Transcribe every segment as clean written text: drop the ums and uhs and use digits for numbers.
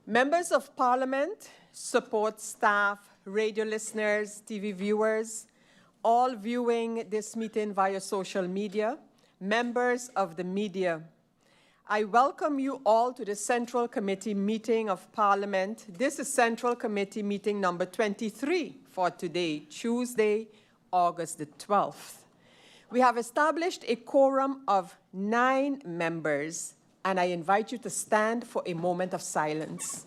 Members of Parliament, support staff, radio listeners, TV viewers, all viewing this meeting via social media, members of the media, I welcome you all to the Central Committee meeting of Parliament. This is Central Committee meeting number 23 for today, Tuesday, August the 12th. We have established a quorum of 9 members, and I invite you to stand for a moment of silence.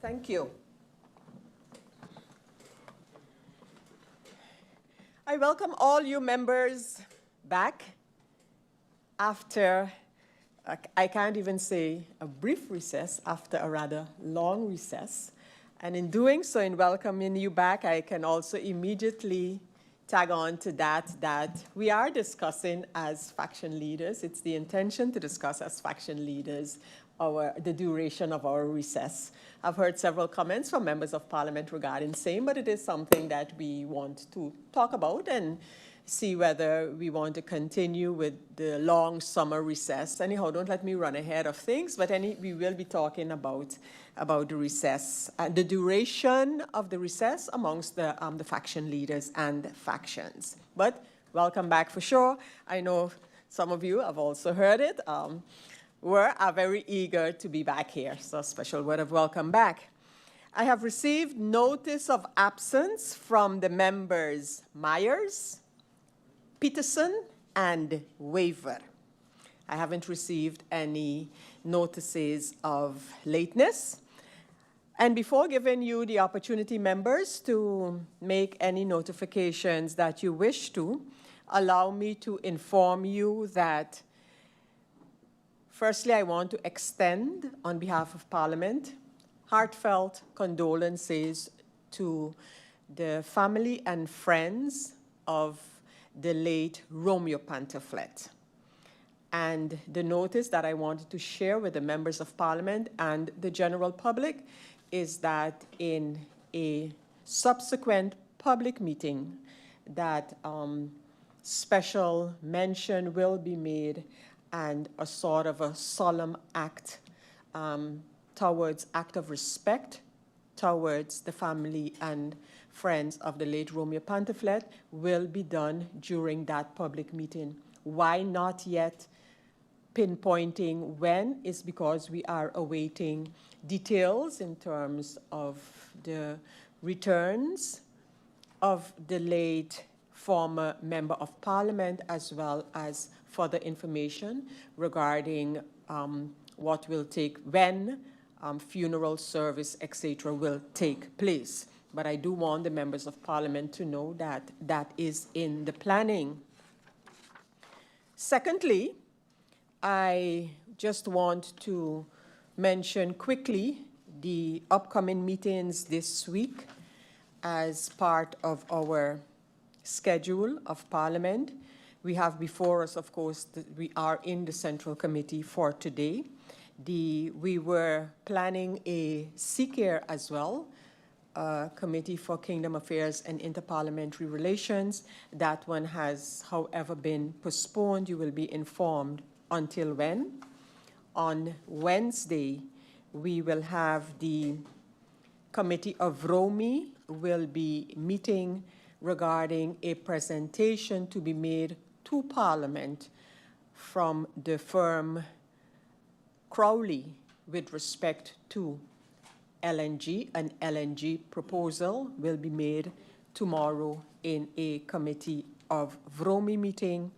Thank you. I welcome all you members back after, I can't even say a brief recess, after a rather long recess. And in doing so, in welcoming you back, I can also immediately tag on to that we are discussing as faction leaders. It's the intention to discuss as faction leaders the duration of our recess. I've heard several comments from members of Parliament regarding same, but it is something that we want to talk about and see whether we want to continue with the long summer recess. Anyhow, don't let me run ahead of things, but we will be talking about the recess, the duration of the recess amongst the faction leaders and factions. But welcome back for sure. I know some of you have also heard it. We are very eager to be back here, so a special word of welcome back. I have received notice of absence from the members Myers, Peterson, and Waver. I haven't received any notices of lateness. And before giving you the opportunity, members, to make any notifications that you wish to, allow me to inform you that, firstly, I want to extend, on behalf of Parliament, heartfelt condolences to the family and friends of the late Romeo Pantoflet. And the notice that I wanted to share with the members of Parliament and the general public is that in a subsequent public meeting that special mention will be made and a sort of a solemn act towards act of respect towards the family and friends of the late Romeo Pantoflet will be done during that public meeting. Why not yet pinpointing when is because we are awaiting details in terms of the returns of the late former member of Parliament, as well as further information regarding what will take, when funeral service, etc., will take place. But I do want the members of Parliament to know that that is in the planning. Secondly, I just want to mention quickly the upcoming meetings this week as part of our schedule of Parliament. We have before us, of course, we are in the Central Committee for today. We were planning a CCARE as well, Committee for Kingdom Affairs and Interparliamentary Relations. That one has, however, been postponed. You will be informed until when. On Wednesday, we will have the Committee of Romi will be meeting regarding a presentation to be made to Parliament from the firm Crowley with respect to LNG. An LNG proposal will be made tomorrow in a Committee of Vromi meeting,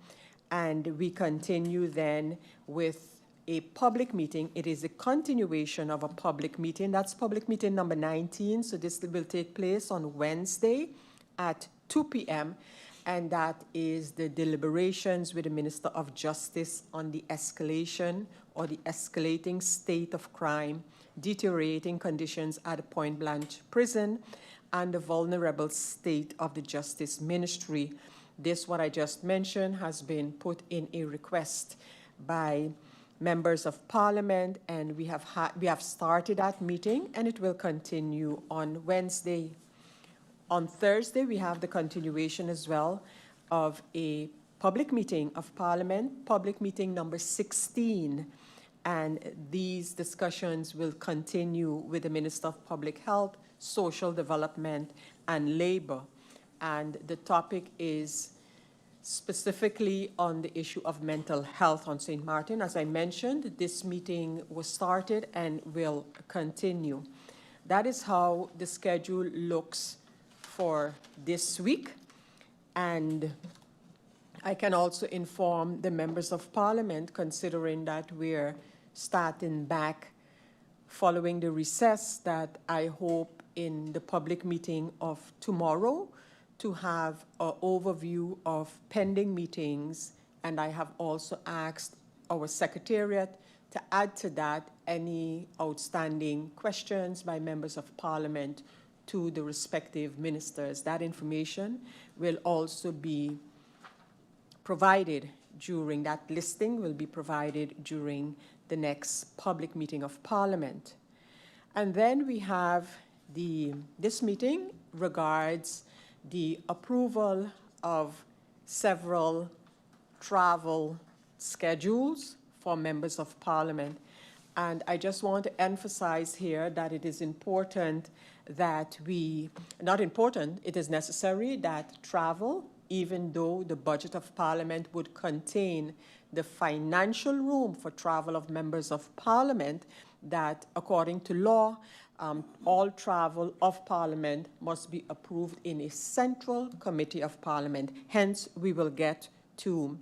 and we continue then with a public meeting. It is a continuation of a public meeting. That's public meeting number 19, so this will take place on Wednesday at 2 p.m., and that is the deliberations with the Minister of Justice on the escalation or the escalating state of crime, deteriorating conditions at the Point Blanche prison, and the vulnerable state of the Justice Ministry. This, what I just mentioned, has been put in a request by members of Parliament, and we have started that meeting, and it will continue on Wednesday. On Thursday, we have the continuation as well of a public meeting of Parliament, public meeting number 16. And these discussions will continue with the Minister of Public Health, Social Development, and Labor. And the topic is specifically on the issue of mental health on St. Martin. As I mentioned, this meeting was started and will continue. That is how the schedule looks for this week. And I can also inform the members of Parliament, considering that we're starting back following the recess, that I hope in the public meeting of tomorrow to have an overview of pending meetings. And I have also asked our Secretariat to add to that any outstanding questions by members of Parliament to the respective ministers. That information will also be provided during, that listing will be provided during the next public meeting of Parliament. And then we have this meeting regards the approval of several travel schedules for members of Parliament. And I just want to emphasize here that it is important that it is necessary that travel, even though the budget of Parliament would contain the financial room for travel of members of Parliament, that according to law, all travel of Parliament must be approved in a central committee of Parliament. Hence, we will get to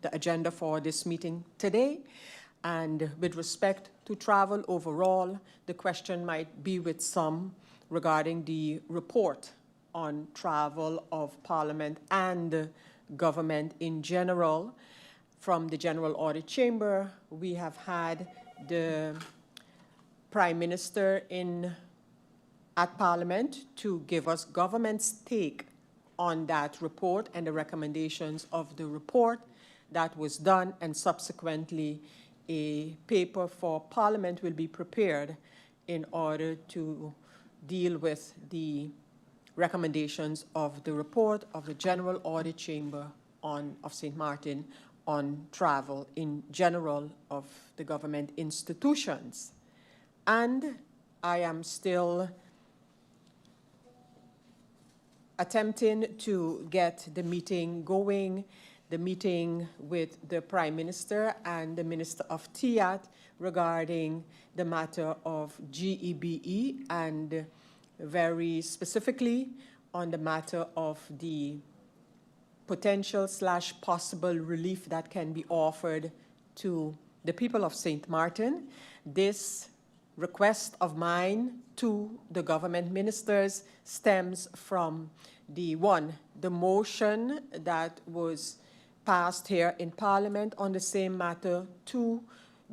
the agenda for this meeting today. And with respect to travel overall, the question might be with some regarding the report on travel of Parliament and government in general. From the General Audit Chamber, we have had the Prime Minister at Parliament to give us government's take on that report and the recommendations of the report. That was done, and subsequently a paper for Parliament will be prepared in order to deal with the recommendations of the report of the General Audit Chamber of St. Martin on travel in general of the government institutions. And I am still attempting to get the meeting going, the meeting with the Prime Minister and the Minister of TIAT regarding the matter of GEBE, and very specifically on the matter of the potential/possible relief that can be offered to the people of St. Martin. This request of mine to the government ministers stems from the motion that was passed here in Parliament on the same matter, to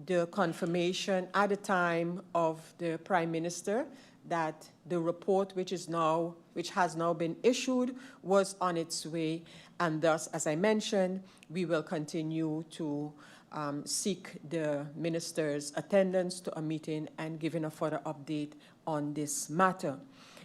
the confirmation at the time of the Prime Minister that the report which has now been issued was on its way, and thus, as I mentioned, we will continue to seek the minister's attendance to a meeting and giving a further update on this matter.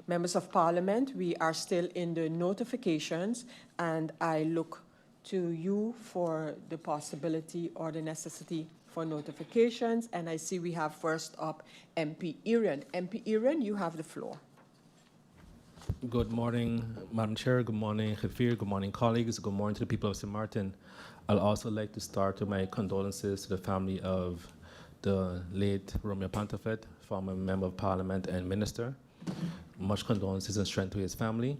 Members of Parliament, we are still in the notifications, and I look to you for the possibility or the necessity for notifications. And I see we have first up MP Irian. MP Irian, you have the floor. Good morning, Madam Chair. Good morning, Khafir. Good morning, colleagues. Good morning to the people of St. Martin. I'll also like to start with my condolences to the family of the late Romeo Pantafet, former Member of Parliament and Minister. Much condolences and strength to his family.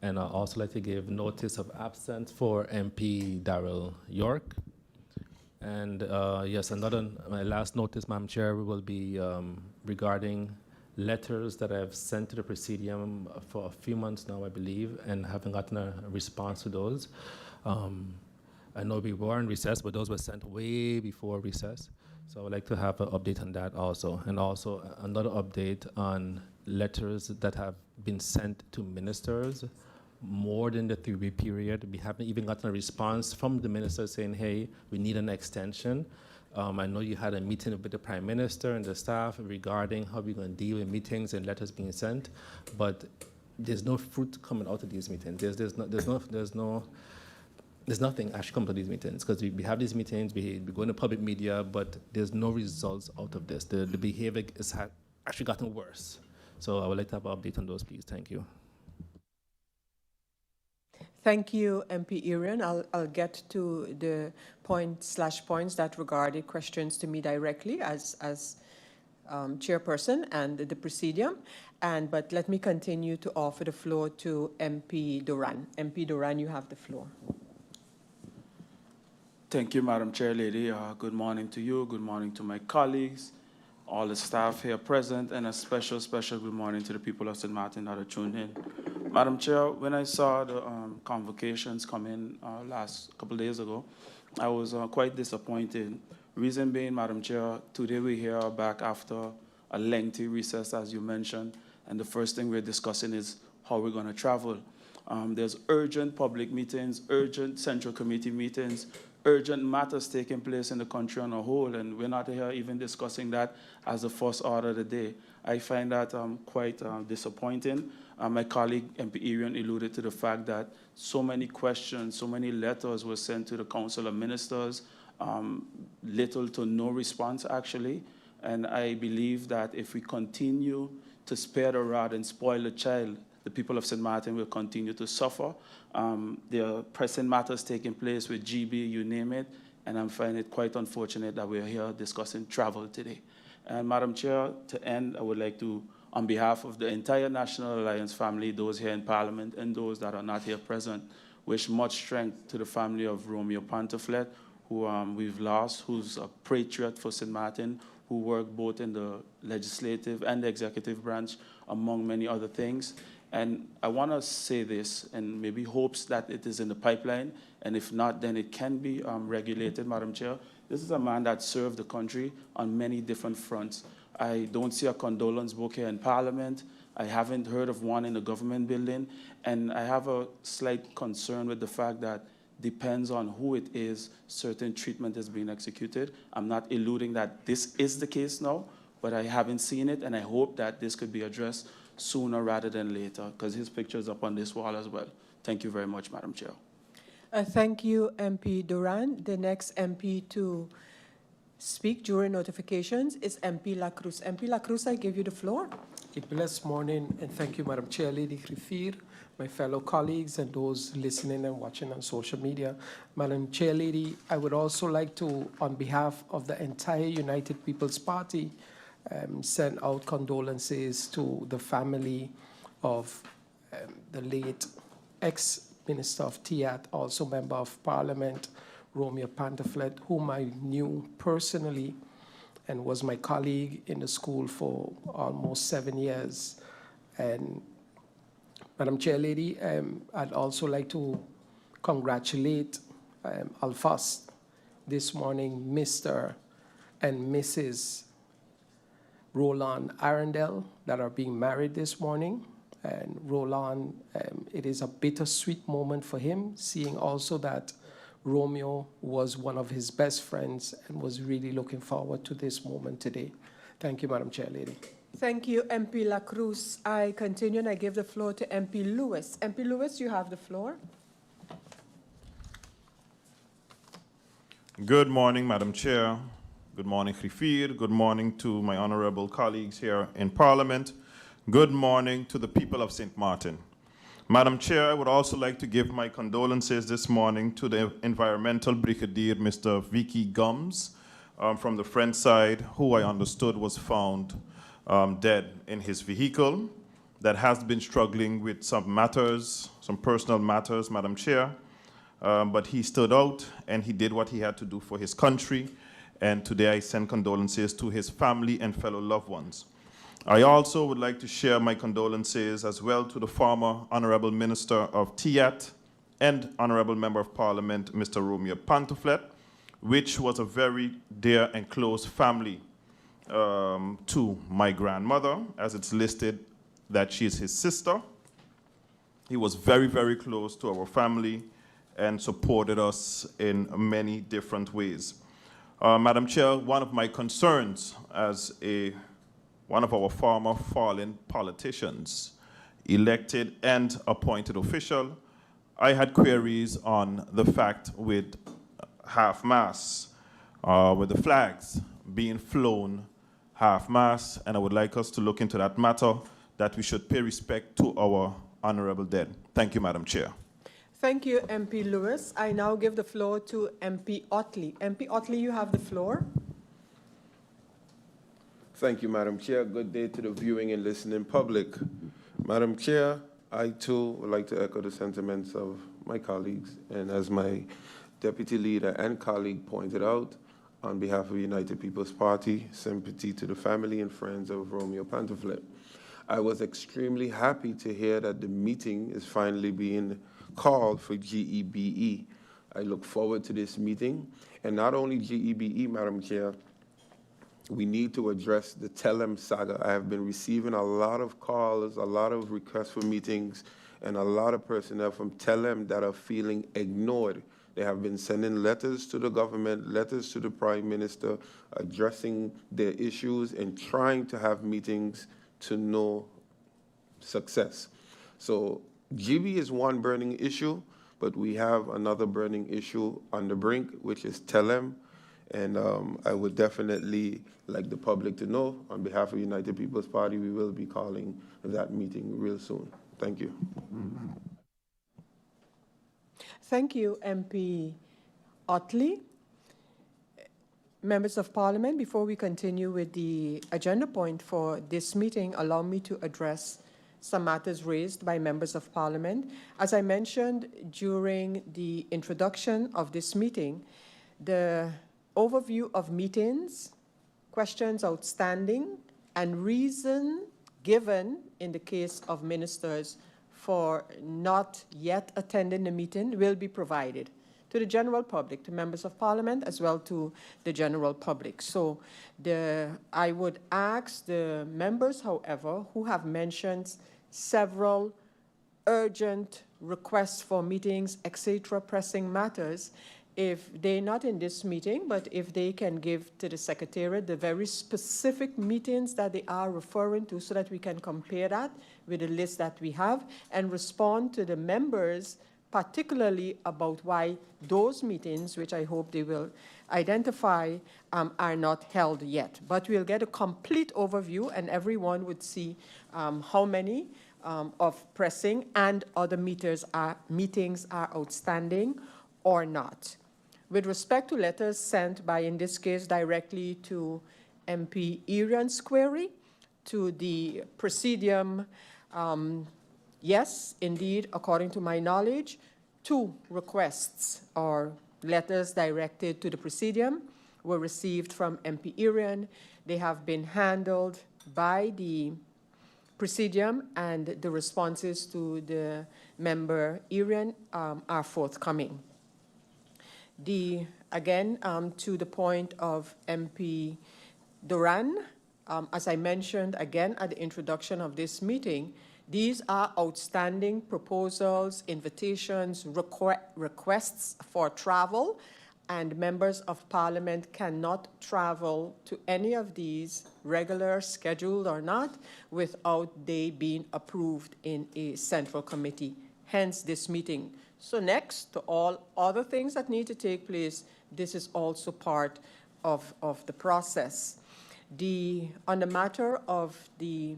And I'd also like to give notice of absence for MP Darrell York. And yes, my last notice, Madam Chair, will be regarding letters that I've sent to the Presidium for a few months now, I believe, and haven't gotten a response to those. I know we were in recess, but those were sent way before recess. So I would like to have an update on that also. And also another update on letters that have been sent to ministers more than the 3-week period. We haven't even gotten a response from the minister saying, hey, we need an extension. I know you had a meeting with the Prime Minister and the staff regarding how we're going to deal with meetings and letters being sent, but there's no fruit coming out of these meetings. There's nothing actually coming to these meetings, because we have these meetings, we go into public media, but there's no results out of this. The behavior has actually gotten worse. So I would like to have an update on those, please. Thank you. Thank you, MP Irian. I'll get to the points that regarded questions to me directly as chairperson and the presidium. But let me continue to offer the floor to MP Duran. MP Duran, you have the floor. Thank you, Madam Chair Lady. Good morning to you. Good morning to my colleagues, all the staff here present, and a special good morning to the people of St. Martin that are tuned in. Madam Chair, when I saw the convocations come in last couple of days ago, I was quite disappointed. Reason being, Madam Chair, today we're here back after a lengthy recess, as you mentioned, and the first thing we're discussing is how we're going to travel. There's urgent public meetings, urgent central committee meetings, urgent matters taking place in the country on a whole, and we're not here even discussing that as the first order of the day. I find that quite disappointing. My colleague, MP Irian, alluded to the fact that so many questions, so many letters were sent to the Council of Ministers, little to no response, actually. And I believe that if we continue to spare the rod and spoil the child, the people of St. Martin will continue to suffer. There are pressing matters taking place with GB, you name it, and I find it quite unfortunate that we're here discussing travel today. And Madam Chair, to end, I would like to, on behalf of the entire National Alliance family, those here in Parliament and those that are not here present, wish much strength to the family of Romeo Pantoflet, who we've lost, who's a patriot for St. Martin, who worked both in the legislative and the executive branch, among many other things. And I want to say this, and maybe hopes that it is in the pipeline, and if not, then it can be regulated, Madam Chair. This is a man that served the country on many different fronts. I don't see a condolence book here in Parliament. I haven't heard of one in the government building, and I have a slight concern with the fact that depends on who it is, certain treatment is being executed. I'm not eluding that this is the case now, but I haven't seen it, and I hope that this could be addressed sooner rather than later, because his picture is up on this wall as well. Thank you very much, Madam Chair. Thank you, MP Duran. The next MP to speak during notifications is MP La Cruz. MP La Cruz, I give you the floor. A blessed morning, and thank you, Madam Chair, Lady Griffier, my fellow colleagues, and those listening and watching on social media. Madam Chair, Lady, I would also like to, on behalf of the entire United People's Party, send out condolences to the family of the late ex-Minister of TIAT, also Member of Parliament, Romeo Pantoflet, whom I knew personally and was my colleague in the school for almost 7 years. And Madam Chair Lady, I'd also like to congratulate Alphas this morning, Mr. and Mrs. Roland Arundel, that are being married this morning. And Roland, it is a bittersweet moment for him, seeing also that Romeo was one of his best friends and was really looking forward to this moment today. Thank you, Madam Chair Lady. Thank you, MP La Cruz. I continue and I give the floor to MP Lewis. MP Lewis, you have the floor. Good morning, Madam Chair. Good morning, Griffier. Good morning to my honorable colleagues here in Parliament. Good morning to the people of St. Martin. Madam Chair, I would also like to give my condolences this morning to the environmental brigadier, Mr. Vicky Gums, from the French side, who I understood was found dead in his vehicle, that has been struggling with some matters, some personal matters, Madam Chair. But he stood out and he did what he had to do for his country. And today I send condolences to his family and fellow loved ones. I also would like to share my condolences as well to the former Honorable Minister of TIAT and Honorable Member of Parliament, Mr. Romeo Pantoflet, which was a very dear and close family to my grandmother, as it's listed that she is his sister. He was very, very close to our family and supported us in many different ways. Madam Chair, one of my concerns as one of our former fallen politicians, elected and appointed official, I had queries on the fact with half-mast, with the flags being flown half-mast, and I would like us to look into that matter, that we should pay respect to our honorable dead. Thank you, Madam Chair. Thank you, MP Lewis. I now give the floor to MP Otley. MP Otley, you have the floor. Thank you, Madam Chair. Good day to the viewing and listening public. Madam Chair, I too would like to echo the sentiments of my colleagues, and as my deputy leader and colleague pointed out, on behalf of the United People's Party, sympathy to the family and friends of Romeo Pantoflet. I was extremely happy to hear that the meeting is finally being called for GEBE. I look forward to this meeting, and not only GEBE, Madam Chair, we need to address the Telem saga. I have been receiving a lot of calls, a lot of requests for meetings, and a lot of personnel from Telem that are feeling ignored. They have been sending letters to the government, letters to the Prime Minister, addressing their issues and trying to have meetings to no success. So GB is one burning issue, but we have another burning issue on the brink, which is Telem. And I would definitely like the public to know, on behalf of the United People's Party, we will be calling that meeting real soon. Thank you. Thank you, MP Otley. Members of Parliament, before we continue with the agenda point for this meeting, allow me to address some matters raised by members of Parliament. As I mentioned during the introduction of this meeting, the overview of meetings, questions outstanding, and reason given in the case of ministers for not yet attending the meeting will be provided to the general public, to members of Parliament, as well to the general public. So I would ask the members, however, who have mentioned several urgent requests for meetings, etc., pressing matters, if they're not in this meeting, but if they can give to the Secretariat the very specific meetings that they are referring to so that we can compare that with the list that we have and respond to the members, particularly about why those meetings, which I hope they will identify, are not held yet. But we'll get a complete overview and everyone would see how many of pressing and other meetings are outstanding or not. With respect to letters sent by, in this case, directly to MP Irian's query, to the Presidium, yes, indeed, according to my knowledge, 2 requests or letters directed to the Presidium were received from MP Irian. They have been handled by the Presidium, and the responses to the member Irian are forthcoming. Again, to the point of MP Duran, as I mentioned again at the introduction of this meeting, these are outstanding proposals, invitations, requests for travel, and members of Parliament cannot travel to any of these, regular, scheduled or not, without they being approved in a central committee, hence this meeting. So next to all other things that need to take place, this is also part of the process. On the matter of the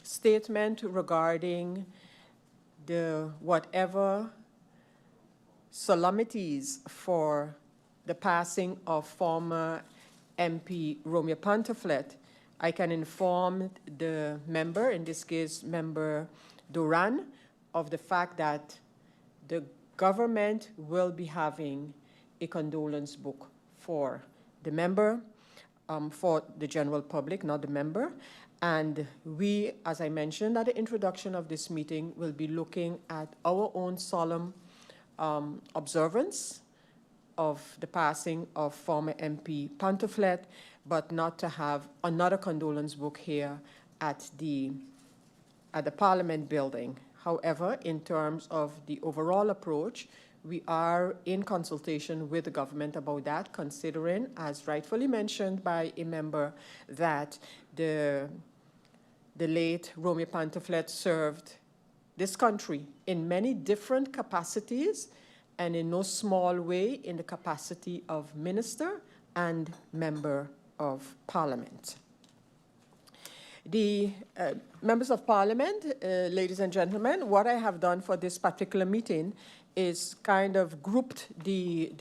statement regarding the whatever solemnities for the passing of former MP Romeo Pantoflet, I can inform the member, in this case member Duran, of the fact that the government will be having a condolence book for the member, for the general public, not the member. And we, as I mentioned at the introduction of this meeting, will be looking at our own solemn observance of the passing of former MP Pantoflet, but not to have another condolence book here at the Parliament building. However, in terms of the overall approach, we are in consultation with the government about that, considering, as rightfully mentioned by a member, that the late Romy Pantoflet served this country in many different capacities, and in no small way in the capacity of minister and member of parliament. The members of parliament, ladies and gentlemen, what I have done for this particular meeting is kind of grouped the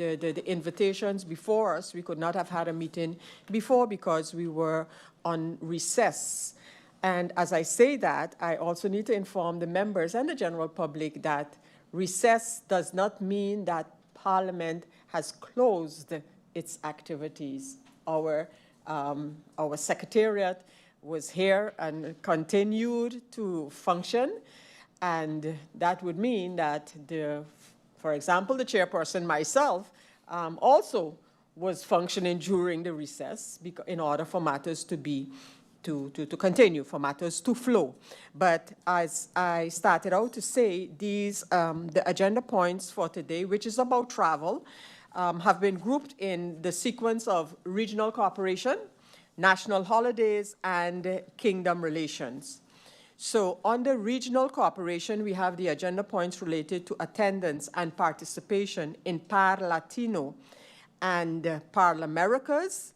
invitations before us. We could not have had a meeting before because we were on recess. And as I say that, I also need to inform the members and the general public that recess does not mean that Parliament has closed its activities. Our secretariat was here and continued to function, and that would mean that, for example, the chairperson, myself, also was functioning during the recess in order for matters to continue, for matters to flow. But as I started out to say, the agenda points for today, which is about travel, have been grouped in the sequence of regional cooperation, national holidays, and kingdom relations. So under regional cooperation, we have the agenda points related to attendance and participation in Parlatino and ParlAmericas.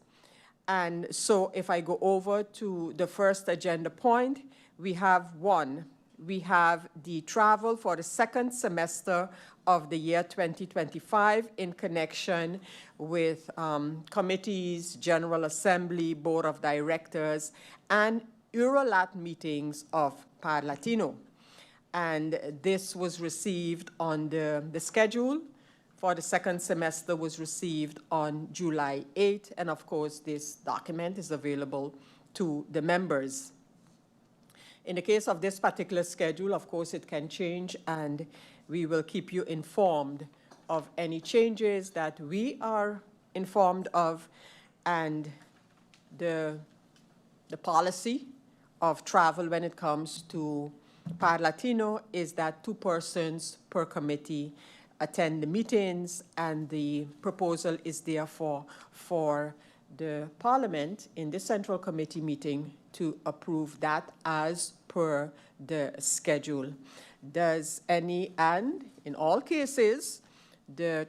And so if I go over to the first agenda point, we have one. We have the travel for the second semester of the year 2025 in connection with committees, General Assembly, Board of Directors, and Eurolat meetings of Parlatino. And this was received on the schedule for the second semester was received on July 8, and of course this document is available to the members. In the case of this particular schedule, of course it can change, and we will keep you informed of any changes that we are informed of, and the policy of travel when it comes to Parlatino is that 2 persons per committee attend the meetings, and the proposal is therefore for the Parliament in the Central Committee meeting to approve that as per the schedule. And in all cases, the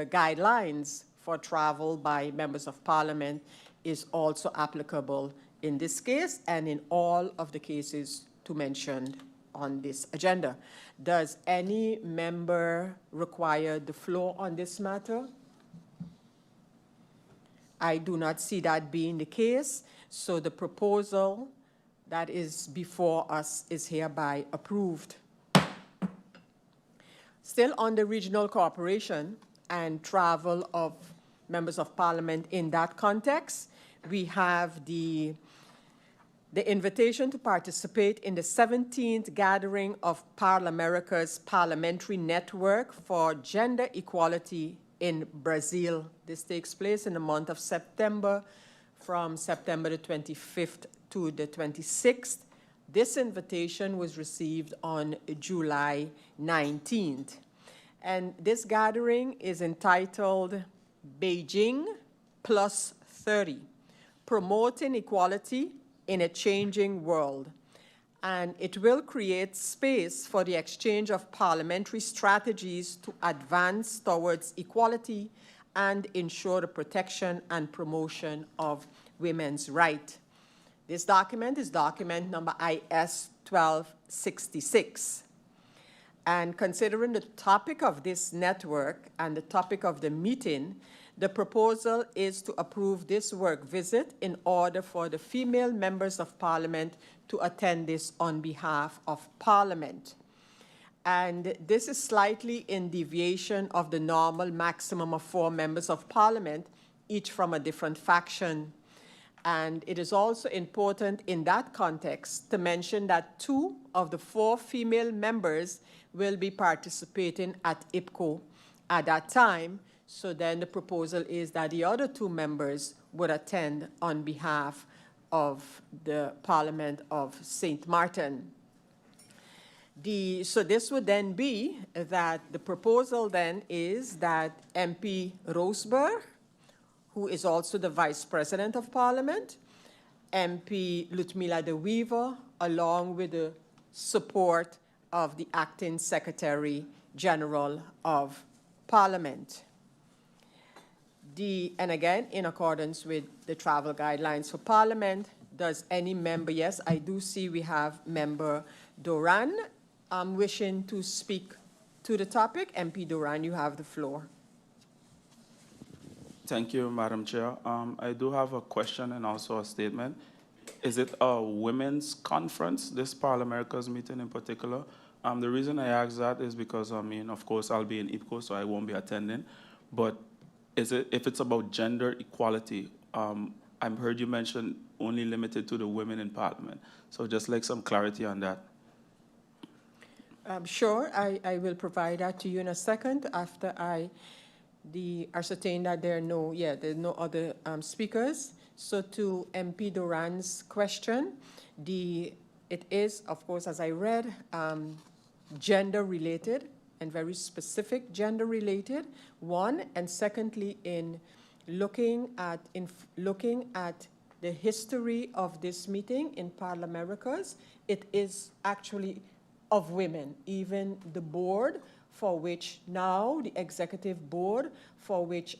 guidelines for travel by members of Parliament is also applicable in this case and in all of the cases to mention on this agenda. Does any member require the floor on this matter? I do not see that being the case, so the proposal that is before us is hereby approved. Still on the regional cooperation and travel of members of Parliament in that context, we have the invitation to participate in the 17th gathering of ParlAmericas Parliamentary Network for Gender Equality in Brazil. This takes place in the month of September, from September the 25th to the 26th. This invitation was received on July 19th. And this gathering is entitled Beijing Plus 30, Promoting Equality in a Changing World. And it will create space for the exchange of parliamentary strategies to advance towards equality and ensure the protection and promotion of women's rights. This document is document number IS 1266. And considering the topic of this network and the topic of the meeting, the proposal is to approve this work visit in order for the female members of Parliament to attend this on behalf of Parliament. And this is slightly in deviation of the normal maximum of 4 members of Parliament, each from a different faction. And it is also important in that context to mention that 2 of the 4 female members will be participating at IPCO at that time. So then the proposal is that the other 2 members would attend on behalf of the Parliament of St. Martin. So this would then be that the proposal then is that MP Roseberg, who is also the Vice President of Parliament, MP Ludmila de Wever, along with the support of the Acting Secretary General of Parliament. And again, in accordance with the travel guidelines for Parliament, does any member, yes, I do see we have Member Doran wishing to speak to the topic. MP Doran, you have the floor. Thank you, Madam Chair. I do have a question and also a statement. Is it a women's conference, this ParlAmericas meeting in particular? The reason I ask that is because, I mean, of course, I'll be in IPCO, so I won't be attending. But if it's about gender equality, I've heard you mention only limited to the women in Parliament. So just like some clarity on that. Sure, I will provide that to you in a second after I ascertain that there are no other speakers. So to MP Doran's question, it is, of course, as I read, gender-related and very specific gender-related, one, and secondly, in looking at the history of this meeting in ParlAmericas, it is actually of women. Even the board, for which now the executive board, for which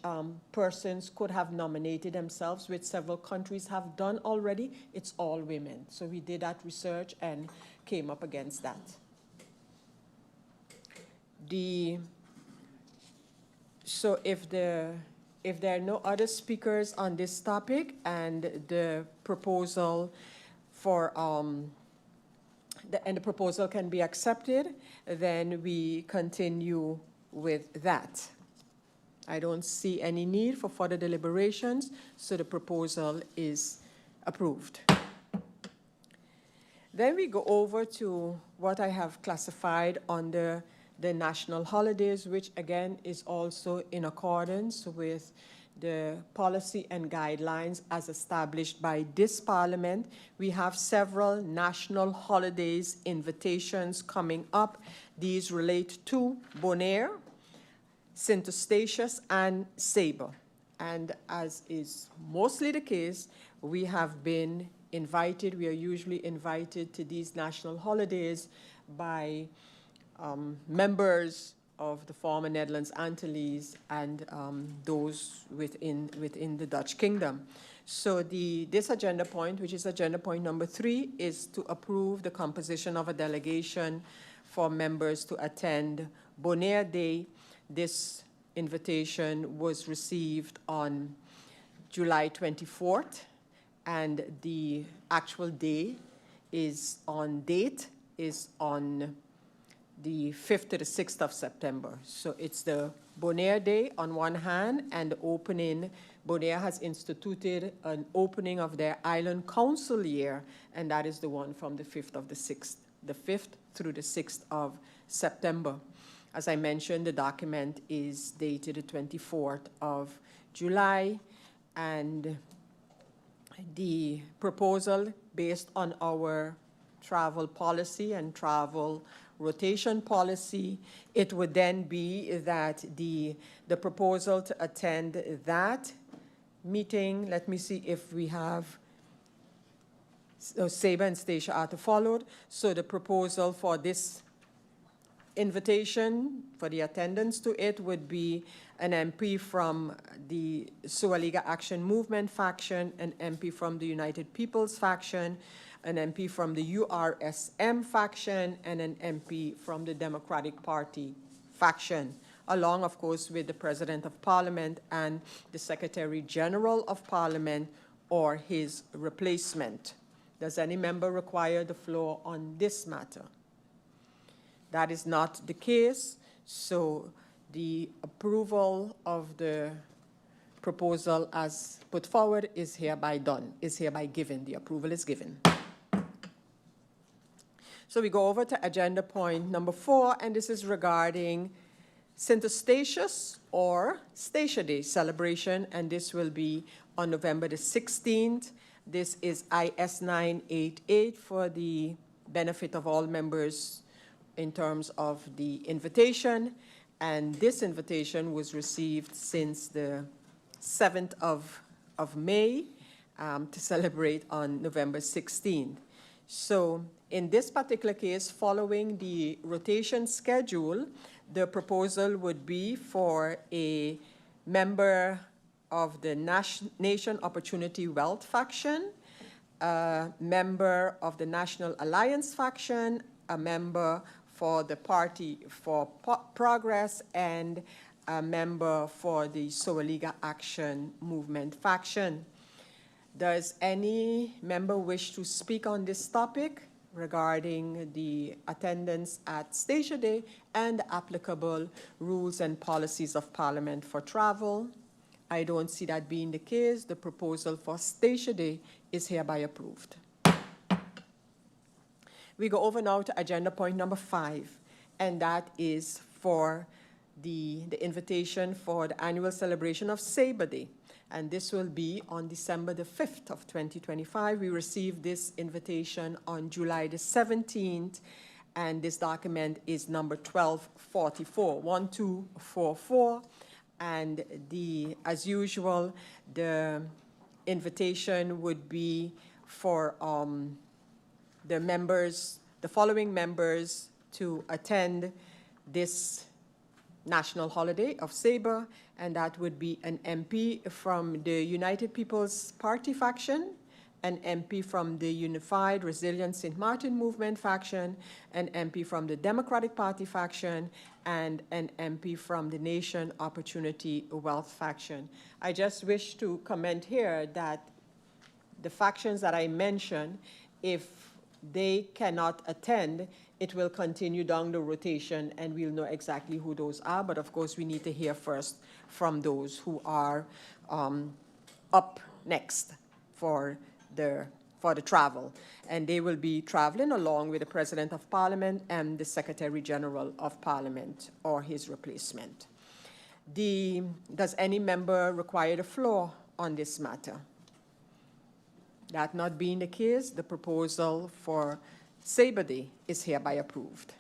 persons could have nominated themselves, which several countries have done already, it's all women. So we did that research and came up against that. So if there are no other speakers on this topic and the proposal for the proposal can be accepted, then we continue with that. I don't see any need for further deliberations, so the proposal is approved. Then we go over to what I have classified under the national holidays, which again is also in accordance with the policy and guidelines as established by this Parliament. We have several national holidays invitations coming up. These relate to Bonaire, St. Eustatius, and Sabre. And as is mostly the case, we have been invited, we are usually invited to these national holidays by members of the former Netherlands Antilles and those within the Dutch Kingdom. So this agenda point, which is agenda point number 3, is to approve the composition of a delegation for members to attend Bonaire Day. This invitation was received on July 24th, and the actual day is on the 5th to the 6th of September. So it's the Bonaire Day on one hand, and the opening, Bonaire has instituted an opening of their island council year, and that is the one from the 5th through the 6th of September. As I mentioned, the document is dated the 24th of July, and the proposal based on our travel policy and travel rotation policy, it would then be that the proposal to attend that meeting, let me see if we have, Sabre and Statia are to follow. So the proposal for this invitation, for the attendance to it, would be an MP from the Sualiga Action Movement faction, an MP from the United Peoples faction, an MP from the URSM faction, and an MP from the Democratic Party faction, along, of course, with the President of Parliament and the Secretary General of Parliament or his replacement. Does any member require the floor on this matter? That is not the case, so the approval of the proposal as put forward is hereby given. The approval is given. So we go over to agenda point number 4, and this is regarding St. Eustatius or Statia Day Celebration, and this will be on November the 16th. This is IS 988 for the benefit of all members in terms of the invitation, and this invitation was received since the 7th of May to celebrate on November 16th. So in this particular case, following the rotation schedule, the proposal would be for a member of the Nation Opportunity Wealth faction, a member of the National Alliance faction, a member for the Party for Progress, and a member for the Sowaliga Action Movement faction. Does any member wish to speak on this topic regarding the attendance at Statia Day and the applicable rules and policies of Parliament for travel? I don't see that being the case. The proposal for Statia Day is hereby approved. We go over now to agenda point number 5, and that is for the invitation for the annual celebration of Sabre Day. And this will be on December the 5th of 2025. We received this invitation on July the 17th, and this document is number 1244. And as usual, the invitation would be for the following members to attend this national holiday of Sabre, and that would be an MP from the United People's Party faction, an MP from the Unified Resilient St. Martin Movement faction, an MP from the Democratic Party faction, and an MP from the Nation Opportunity Wealth faction. I just wish to comment here that the factions that I mentioned, if they cannot attend, it will continue down the rotation, and we'll know exactly who those are. But of course, we need to hear first from those who are up next for the travel. And they will be traveling along with the President of Parliament and the Secretary General of Parliament or his replacement. Does any member require the floor on this matter? That not being the case, the proposal for Sabre Day is hereby approved.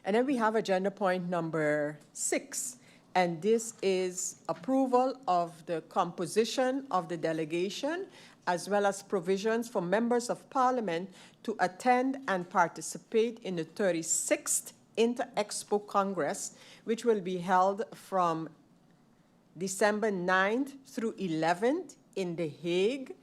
And then we have agenda point number 6, and this is approval of the composition of the delegation, as well as provisions for members of Parliament to attend and participate in the 36th Inter-Expo Congress, which will be held from December 9th through 11th in The Hague,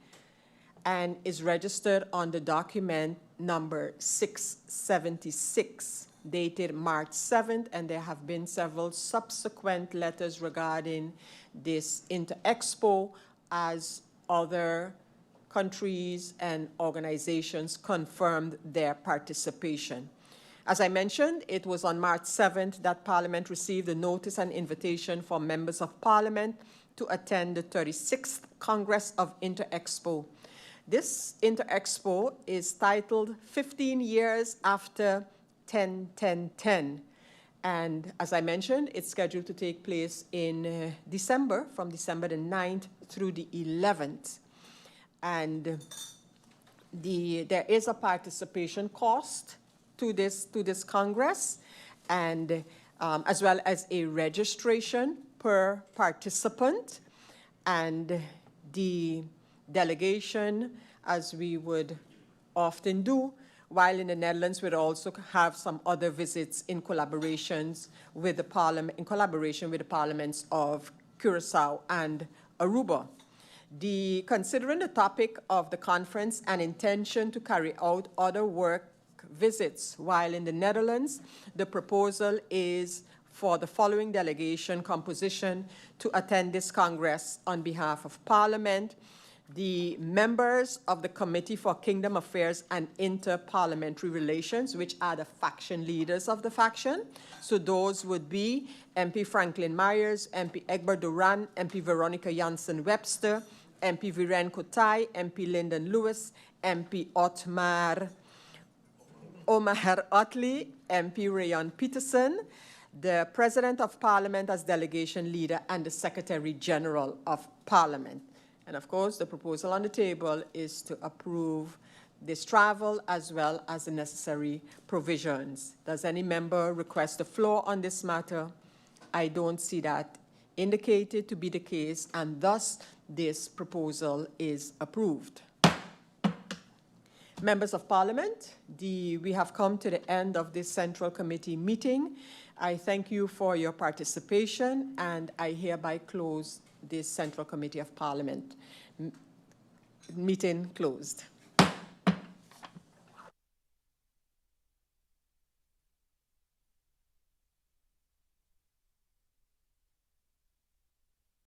and is registered on the document number 676, dated March 7th, and there have been several subsequent letters regarding this Inter-Expo as other countries and organizations confirmed their participation. As I mentioned, it was on March 7th that Parliament received a notice and invitation for members of Parliament to attend the 36th Congress of Inter-Expo. This Inter-Expo is titled 15 Years After 10-10-10. And as I mentioned, it's scheduled to take place in December, from December the 9th through the 11th. And there is a participation cost to this Congress, and as well as a registration per participant. And the delegation, as we would often do, while in the Netherlands, we'd also have some other visits in collaborations with the Parliament, in collaboration with the parliaments of Curaçao and Aruba. Considering the topic of the conference and intention to carry out other work visits while in the Netherlands, the proposal is for the following delegation composition to attend this Congress on behalf of Parliament: the members of the Committee for Kingdom Affairs and Inter-Parliamentary Relations, which are the faction leaders of the faction. So those would be MP Franklin Myers, MP Egbert Duran, MP Veronica Janssen-Webster, MP Viren Kotai, MP Lyndon Lewis, MP Omar Otley, MP Rayon Peterson, the President of Parliament as delegation leader, and the Secretary General of Parliament. And of course, the proposal on the table is to approve this travel as well as the necessary provisions. Does any member request the floor on this matter? I don't see that indicated to be the case, and thus this proposal is approved. Members of Parliament, we have come to the end of this Central Committee meeting. I thank you for your participation, and I hereby close this Central Committee of Parliament. Meeting closed.